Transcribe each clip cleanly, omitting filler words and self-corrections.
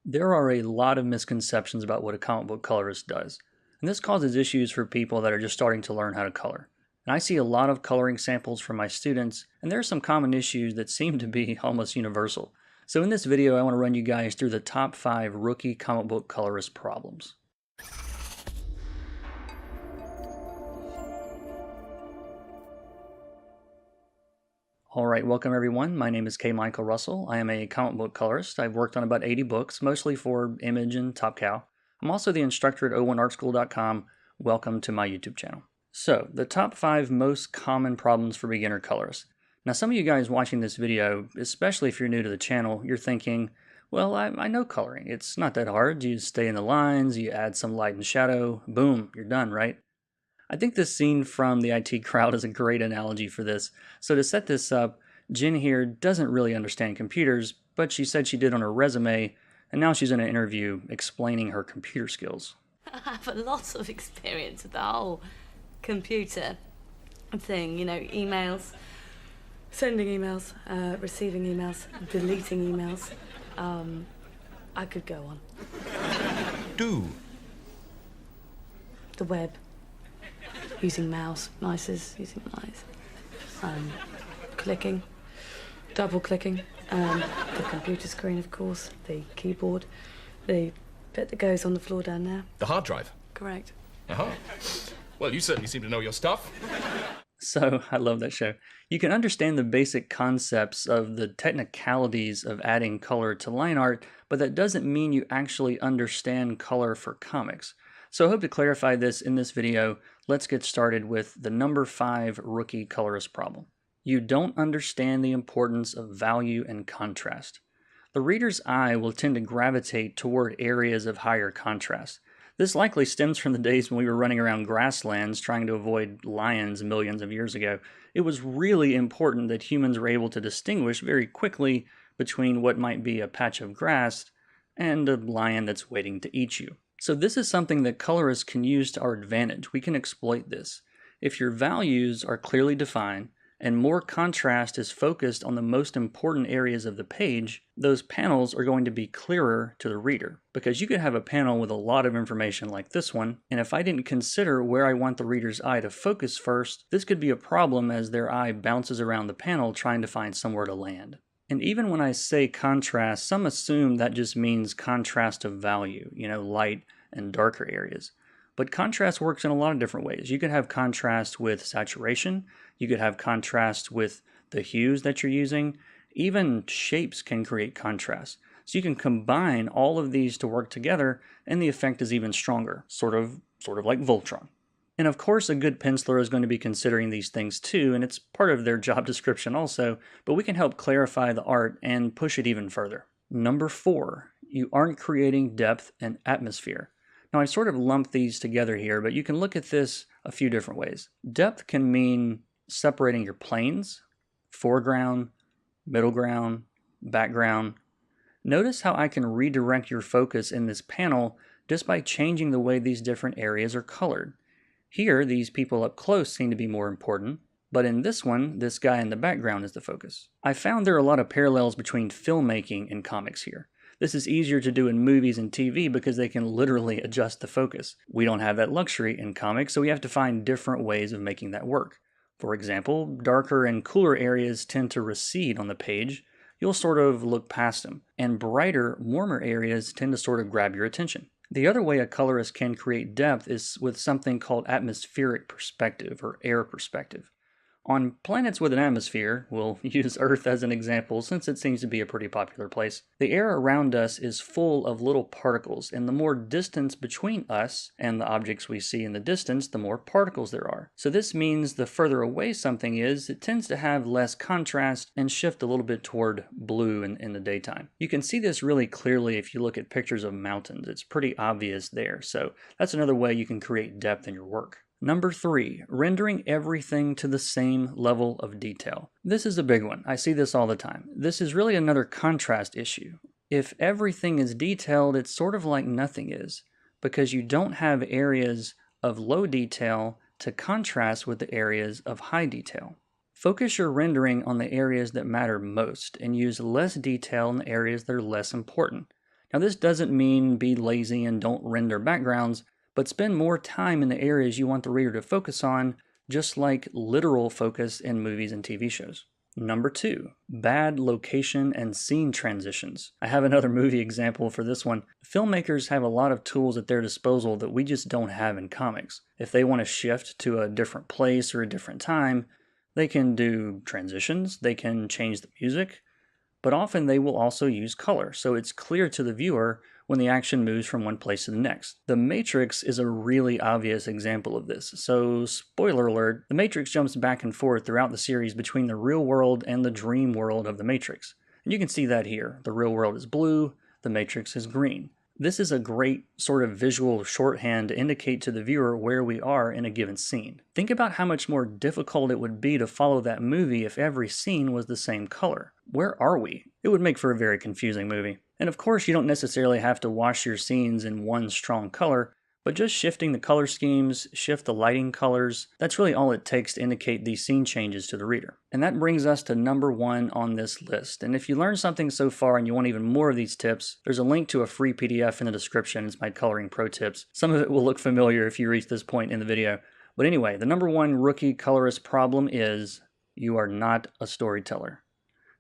There are a lot of misconceptions about what a comic book colorist does, and this causes issues for people that are just starting to learn how to color. And I see a lot of coloring samples from my students, and there are some common issues that seem to be almost universal. So in this video, I want to run you guys through the top 5 rookie comic book colorist problems. Alright, welcome everyone. My name is K. Michael Russell. I am a comic book colorist. I've worked on about 80 books, mostly for Image and Top Cow. I'm also the instructor at o1artschool.com. Welcome to my YouTube channel. So, the top 5 most common problems for beginner colorists. Now, some of you guys watching this video, especially if you're new to the channel, you're thinking, well, I know coloring. It's not that hard. You stay in the lines, you add some light and shadow, boom, you're done, right? I think this scene from the IT crowd is a great analogy for this. So to set this up, Jen here doesn't really understand computers, but she said she did on her resume, and now she's in an interview explaining her computer skills. I have a lot of experience with the whole computer thing, you know, emails, sending emails, receiving emails, deleting emails. I could go on. Do. The web. Using mices, using mice. Clicking, double clicking, the computer screen, of course, the keyboard, the bit that goes on the floor down there. The hard drive? Correct. Uh-huh. Well, you certainly seem to know your stuff. So, I love that show. You can understand the basic concepts of the technicalities of adding color to line art, but that doesn't mean you actually understand color for comics. So I hope to clarify this in this video. Let's get started with the number 5 rookie colorist problem. You don't understand the importance of value and contrast. The reader's eye will tend to gravitate toward areas of higher contrast. This likely stems from the days when we were running around grasslands trying to avoid lions millions of years ago. It was really important that humans were able to distinguish very quickly between what might be a patch of grass and a lion that's waiting to eat you. So this is something that colorists can use to our advantage. We can exploit this. If your values are clearly defined and more contrast is focused on the most important areas of the page, those panels are going to be clearer to the reader. Because you could have a panel with a lot of information like this one, and if I didn't consider where I want the reader's eye to focus first, this could be a problem as their eye bounces around the panel trying to find somewhere to land. And even when I say contrast, some assume that just means contrast of value, you know, light and darker areas. But contrast works in a lot of different ways. You could have contrast with saturation, you could have contrast with the hues that you're using, even shapes can create contrast. So you can combine all of these to work together and the effect is even stronger, sort of like Voltron. And of course, a good penciler is going to be considering these things too, and it's part of their job description also, but we can help clarify the art and push it even further. Number 4, you aren't creating depth and atmosphere. Now, I sort of lumped these together here, but you can look at this a few different ways. Depth can mean separating your planes, foreground, middle ground, background. Notice how I can redirect your focus in this panel just by changing the way these different areas are colored. Here, these people up close seem to be more important, but in this one, this guy in the background is the focus. I found there are a lot of parallels between filmmaking and comics here. This is easier to do in movies and TV because they can literally adjust the focus. We don't have that luxury in comics, so we have to find different ways of making that work. For example, darker and cooler areas tend to recede on the page. You'll sort of look past them, and brighter, warmer areas tend to sort of grab your attention. The other way a colorist can create depth is with something called atmospheric perspective or air perspective. On planets with an atmosphere, we'll use Earth as an example since it seems to be a pretty popular place, the air around us is full of little particles, and the more distance between us and the objects we see in the distance, the more particles there are. So this means the further away something is, it tends to have less contrast and shift a little bit toward blue in the daytime. You can see this really clearly if you look at pictures of mountains. It's pretty obvious there, so that's another way you can create depth in your work. Number 3, rendering everything to the same level of detail. This is a big one. I see this all the time. This is really another contrast issue. If everything is detailed, it's sort of like nothing is, because you don't have areas of low detail to contrast with the areas of high detail. Focus your rendering on the areas that matter most and use less detail in the areas that are less important. Now this doesn't mean be lazy and don't render backgrounds, but spend more time in the areas you want the reader to focus on, just like literal focus in movies and TV shows. Number 2, bad location and scene transitions. I have another movie example for this one. Filmmakers have a lot of tools at their disposal that we just don't have in comics. If they want to shift to a different place or a different time, they can do transitions, they can change the music, but often they will also use color, so it's clear to the viewer when the action moves from one place to the next. The Matrix is a really obvious example of this, so spoiler alert, the Matrix jumps back and forth throughout the series between the real world and the dream world of the Matrix. And you can see that here. The real world is blue, the Matrix is green. This is a great sort of visual shorthand to indicate to the viewer where we are in a given scene. Think about how much more difficult it would be to follow that movie if every scene was the same color. Where are we? It would make for a very confusing movie. And of course, you don't necessarily have to wash your scenes in one strong color, but just shifting the color schemes, shift the lighting colors, that's really all it takes to indicate these scene changes to the reader. And that brings us to number 1 on this list. And if you learned something so far and you want even more of these tips, there's a link to a free PDF in the description. It's my coloring pro tips. Some of it will look familiar if you reach this point in the video. But anyway, the number 1 rookie colorist problem is you are not a storyteller.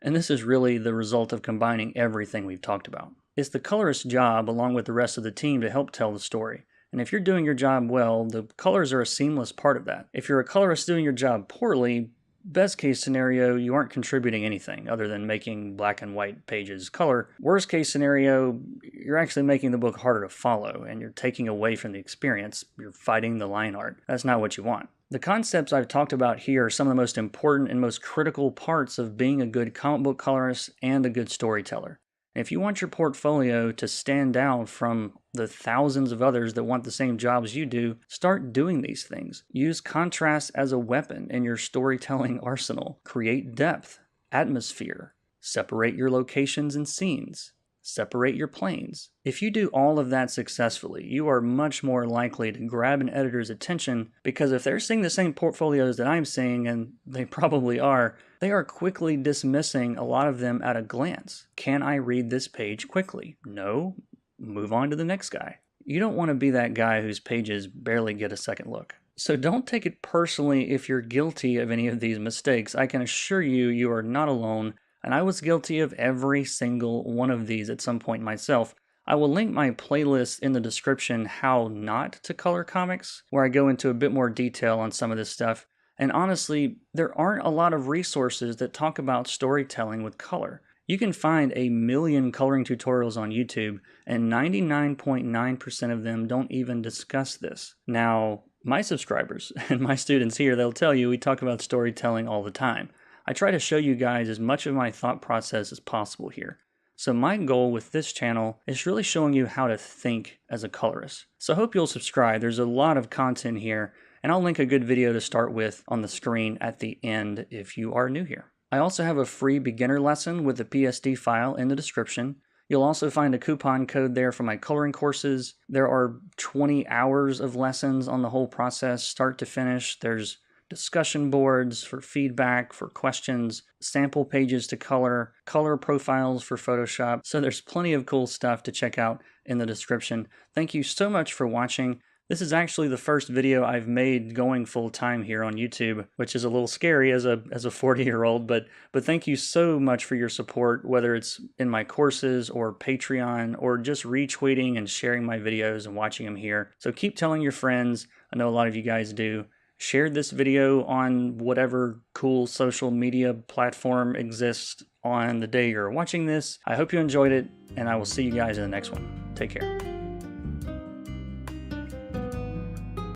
And this is really the result of combining everything we've talked about. It's the colorist's job, along with the rest of the team, to help tell the story. And if you're doing your job well, the colors are a seamless part of that. If you're a colorist doing your job poorly, best case scenario, you aren't contributing anything other than making black and white pages color. Worst case scenario, you're actually making the book harder to follow and you're taking away from the experience. You're fighting the line art. That's not what you want. The concepts I've talked about here are some of the most important and most critical parts of being a good comic book colorist and a good storyteller. If you want your portfolio to stand out from the thousands of others that want the same jobs you do, start doing these things. Use contrast as a weapon in your storytelling arsenal. Create depth, atmosphere, separate your locations and scenes, separate your planes. If you do all of that successfully, you are much more likely to grab an editor's attention, because if they're seeing the same portfolios that I'm seeing, and they probably are, they are quickly dismissing a lot of them at a glance. Can I read this page quickly? No. Move on to the next guy. You don't want to be that guy whose pages barely get a second look. So don't take it personally if you're guilty of any of these mistakes. I can assure you, you are not alone. And I was guilty of every single one of these at some point myself. I will link my playlist in the description, How Not to Color Comics, where I go into a bit more detail on some of this stuff. And honestly, there aren't a lot of resources that talk about storytelling with color. You can find a million coloring tutorials on YouTube, and 99.9% of them don't even discuss this. Now, my subscribers and my students here, they'll tell you we talk about storytelling all the time. I try to show you guys as much of my thought process as possible here. So my goal with this channel is really showing you how to think as a colorist. So I hope you'll subscribe. There's a lot of content here, and I'll link a good video to start with on the screen at the end if you are new here. I also have a free beginner lesson with a PSD file in the description. You'll also find a coupon code there for my coloring courses. There are 20 hours of lessons on the whole process, start to finish. There's discussion boards for feedback, for questions, sample pages to color, color profiles for Photoshop. So there's plenty of cool stuff to check out in the description. Thank you so much for watching. This is actually the first video I've made going full time here on YouTube, which is a little scary as a 40-year-old, but thank you so much for your support, whether it's in my courses or Patreon or just retweeting and sharing my videos and watching them here. So keep telling your friends. I know a lot of you guys do. Share this video on whatever cool social media platform exists on the day you're watching this. I hope you enjoyed it, and I will see you guys in the next one. Take care.